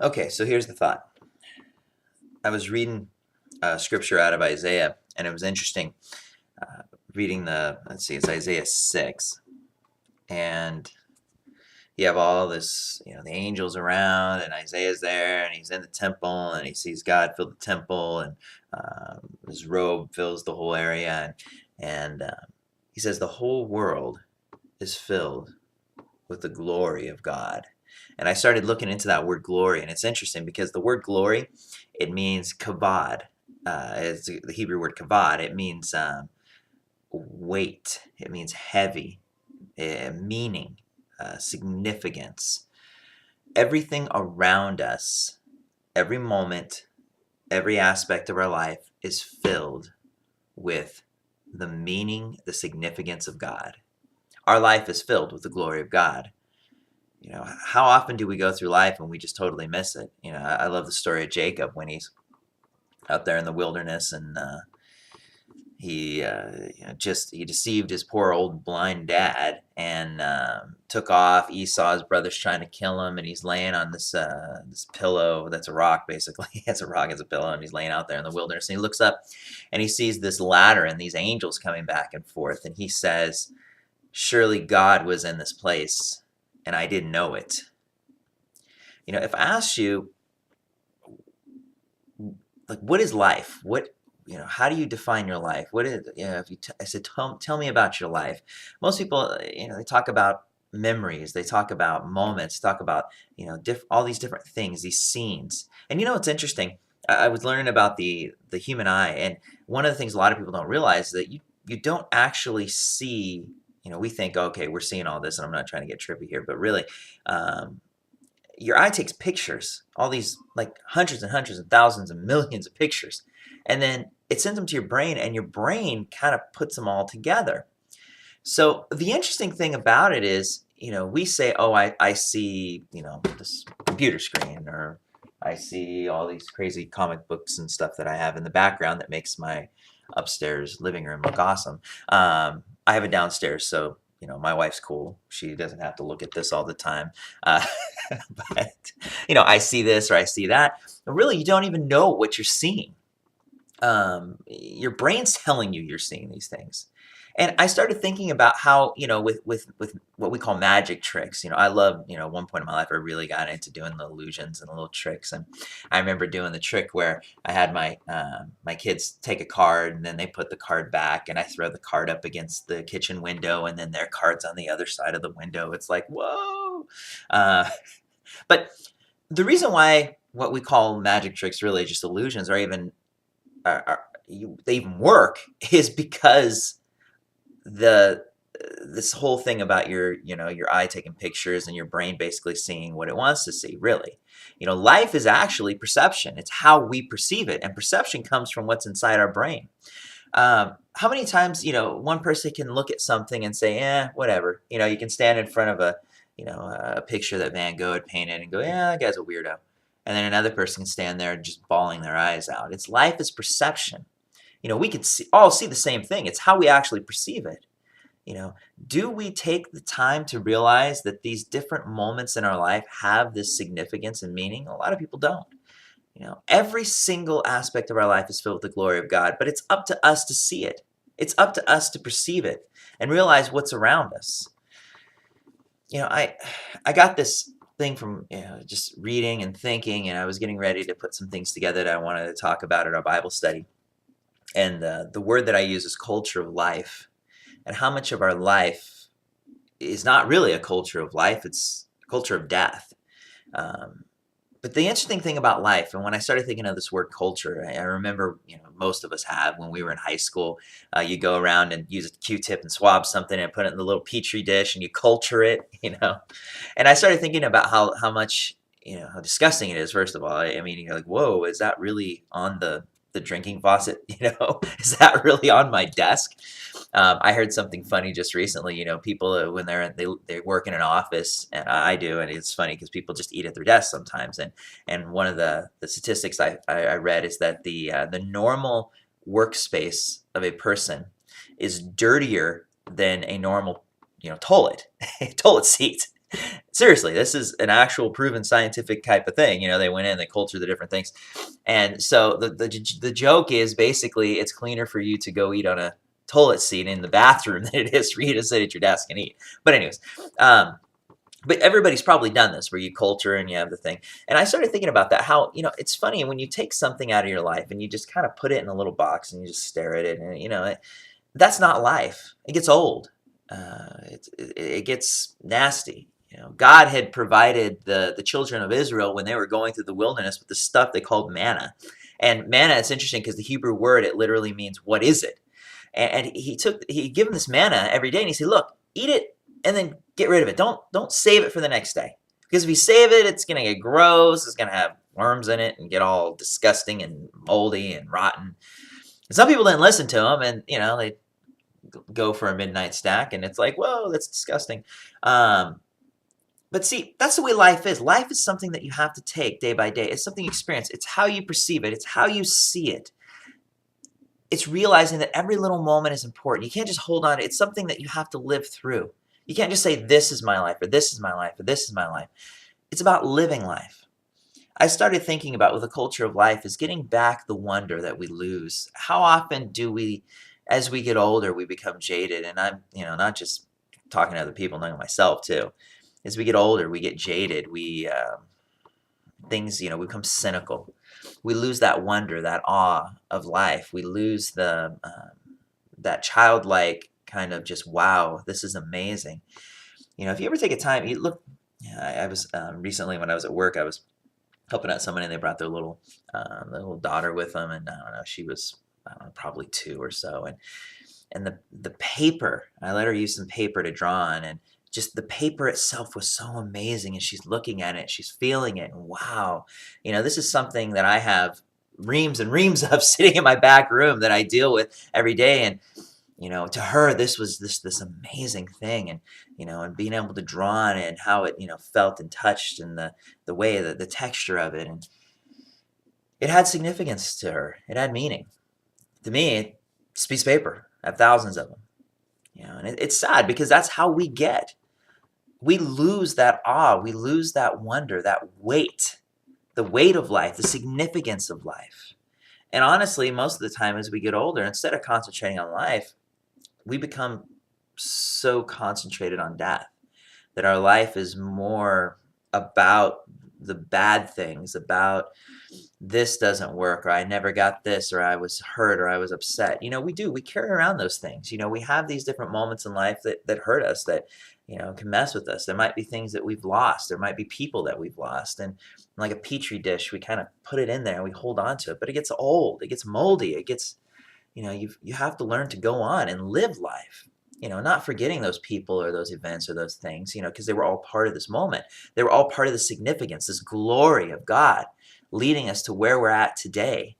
Okay, so here's the thought. I was reading scripture out of Isaiah, and it was interesting reading let's see, it's Isaiah 6, and you have all this, the angels around, and Isaiah's there, and he's in the temple, and he sees God fill the temple, and his robe fills the whole area, and he says the whole world is filled with the glory of God. And I started looking into that word glory, and it's interesting because the word glory, it means kavod. It's the Hebrew word kavod. It means weight. It means heavy, meaning, significance. Everything around us, every moment, every aspect of our life is filled with the meaning, the significance of God. Our life is filled with the glory of God. How often do we go through life and we just totally miss it? I love the story of Jacob when he's out there in the wilderness, and he deceived his poor old blind dad, and took off. Esau's brother's trying to kill him, and he's laying on this pillow that's a rock, basically. It's a rock as a pillow, and he's laying out there in the wilderness, and he looks up and he sees this ladder and these angels coming back and forth, and he says, surely God was in this place and I didn't know it. If I asked you, like, what is life? How do you define your life? What is, if I said, tell me about your life. Most people, they talk about memories, they talk about moments, talk about, all these different things, these scenes. And it's interesting. I was learning about the human eye, and one of the things a lot of people don't realize is that you don't actually see. We think, okay, we're seeing all this, and I'm not trying to get trippy here, but really, your eye takes pictures, all these, like, hundreds and hundreds and thousands and millions of pictures, and then it sends them to your brain, and your brain kind of puts them all together. So the interesting thing about it is, we say, oh, I see, this computer screen, or I see all these crazy comic books and stuff that I have in the background that makes my upstairs living room look awesome. I have it downstairs, so my wife's cool. She doesn't have to look at this all the time. Uh, but I see this or I see that. But really, you don't even know what you're seeing. Your brain's telling you you're seeing these things. And I started thinking about how, with what we call magic tricks. I love, at one point in my life, I really got into doing the illusions and the little tricks. And I remember doing the trick where I had my kids take a card, and then they put the card back, and I throw the card up against the kitchen window, and then their card's on the other side of the window. It's like, whoa. But the reason why what we call magic tricks, really just illusions, or even they even work, is because this whole thing about your eye taking pictures and your brain basically seeing what it wants to see. Really, life is actually perception. It's how we perceive it, and perception comes from what's inside our brain. How many times one person can look at something and say, whatever. You can stand in front of a picture that Van Gogh had painted and go, yeah, that guy's a weirdo. And then another person can stand there just bawling their eyes out. It's life is perception. We can all see the same thing. It's how we actually perceive it. Do we take the time to realize that these different moments in our life have this significance and meaning? A lot of people don't. Every single aspect of our life is filled with the glory of God, but it's up to us to see it. It's up to us to perceive it and realize what's around us. I got this thing from just reading and thinking, and I was getting ready to put some things together that I wanted to talk about at our Bible study. And the word that I use is culture of life. And how much of our life is not really a culture of life, it's a culture of death. But the interesting thing about life, and when I started thinking of this word culture, I remember, most of us have when we were in high school, you go around and use a Q-tip and swab something and put it in the little petri dish and you culture it. And I started thinking about how much, how disgusting it is, first of all. I mean, you're like, whoa, is that really on the drinking faucet? Is that really on my desk? I heard something funny just recently. People, when they work in an office, and I do, and it's funny because people just eat at their desk sometimes. And one of the statistics I read is that the normal workspace of a person is dirtier than a normal toilet toilet seat. Seriously, this is an actual proven scientific type of thing. They went in, they cultured the different things. And so the joke is basically it's cleaner for you to go eat on a toilet seat in the bathroom than it is for you to sit at your desk and eat. But anyways, um, but everybody's probably done this where you culture and you have the thing. And I started thinking about that, how, it's funny when you take something out of your life and you just kind of put it in a little box and you just stare at it and, that's not life. It gets old. It gets nasty. God had provided the children of Israel when they were going through the wilderness with the stuff they called manna. And manna, it's interesting because the Hebrew word, it literally means, what is it? And he gave them this manna every day and he said, look, eat it and then get rid of it. Don't save it for the next day. Because if you save it, it's going to get gross. It's going to have worms in it and get all disgusting and moldy and rotten. And some people didn't listen to him and, they go for a midnight snack and it's like, whoa, that's disgusting. But see, that's the way life is. Life is something that you have to take day by day. It's something you experience. It's how you perceive it. It's how you see it. It's realizing that every little moment is important. You can't just hold on. It's something that you have to live through. You can't just say, this is my life, or this is my life, or this is my life. It's about living life. I started thinking about with the culture of life is getting back the wonder that we lose. How often do we, as we get older, we become jaded? And I'm, not just talking to other people, knowing myself too. As we get older, we get jaded. We we become cynical. We lose that wonder, that awe of life. We lose that childlike kind of just, wow, this is amazing. If you ever take a time, you look. I was recently when I was at work, I was helping out someone and they brought their little daughter with them, and I don't know, she was probably 2 or so, and the paper, I let her use some paper to draw on, and just the paper itself was so amazing, and she's looking at it, she's feeling it, and wow, this is something that I have reams and reams of sitting in my back room that I deal with every day, and to her, this was this amazing thing, and being able to draw on it and how it, felt and touched, and the way that the texture of it, and it had significance to her. It had meaning. To me, it's a piece of paper. I have thousands of them. And it's sad because that's how we get. We lose that awe. We lose that wonder, that weight, the weight of life, the significance of life. And honestly, most of the time as we get older, instead of concentrating on life, we become so concentrated on death that our life is more about the bad things, about this doesn't work, or I never got this, or I was hurt, or I was upset. We carry around those things. We have these different moments in life that hurt us, that, can mess with us. There might be things that we've lost. There might be people that we've lost. And like a petri dish, we kind of put it in there and we hold on to it, but it gets old, it gets moldy, it gets, you have to learn to go on and live life. Not forgetting those people or those events or those things, because they were all part of this moment. They were all part of the significance, this glory of God leading us to where we're at today.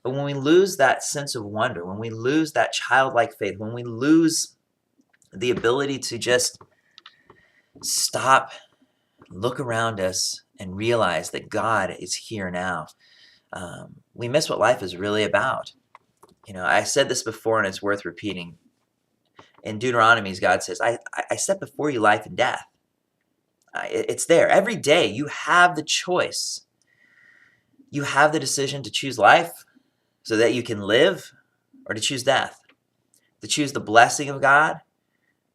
But when we lose that sense of wonder, when we lose that childlike faith, when we lose the ability to just stop, look around us, and realize that God is here now, we miss what life is really about. I said this before and it's worth repeating. In Deuteronomy, God says, I set before you life and death. It's there. Every day you have the choice. You have the decision to choose life so that you can live, or to choose death. To choose the blessing of God,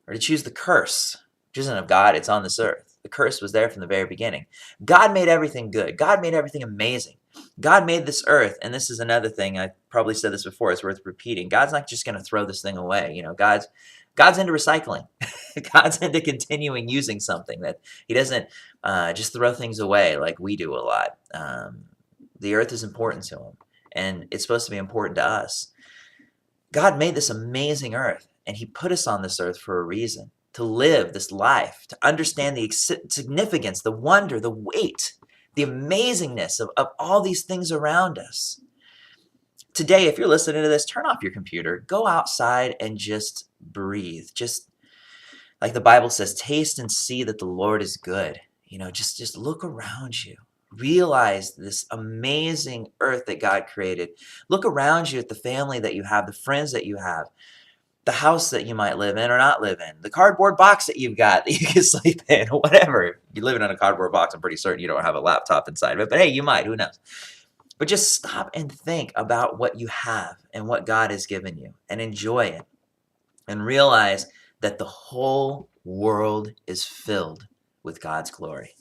or to choose the curse, which isn't of God, it's on this earth. The curse was there from the very beginning. God made everything good. God made everything amazing. God made this earth, and this is another thing, I probably said this before, it's worth repeating. God's not just going to throw this thing away. God's into recycling. God's into continuing using something, that he doesn't just throw things away like we do a lot. The earth is important to him, and it's supposed to be important to us. God made this amazing earth, and he put us on this earth for a reason, to live this life, to understand the significance, the wonder, the weight, the amazingness of all these things around us. Today, if you're listening to this, turn off your computer, go outside and just breathe. Just like the Bible says, taste and see that the Lord is good. Just look around you. Realize this amazing earth that God created. Look around you at the family that you have, the friends that you have. the house that you might live in or not live in, the cardboard box that you've got that you can sleep in, or whatever. You're living in a cardboard box, I'm pretty certain you don't have a laptop inside of it, but hey, you might, who knows? But just stop and think about what you have and what God has given you and enjoy it and realize that the whole world is filled with God's glory.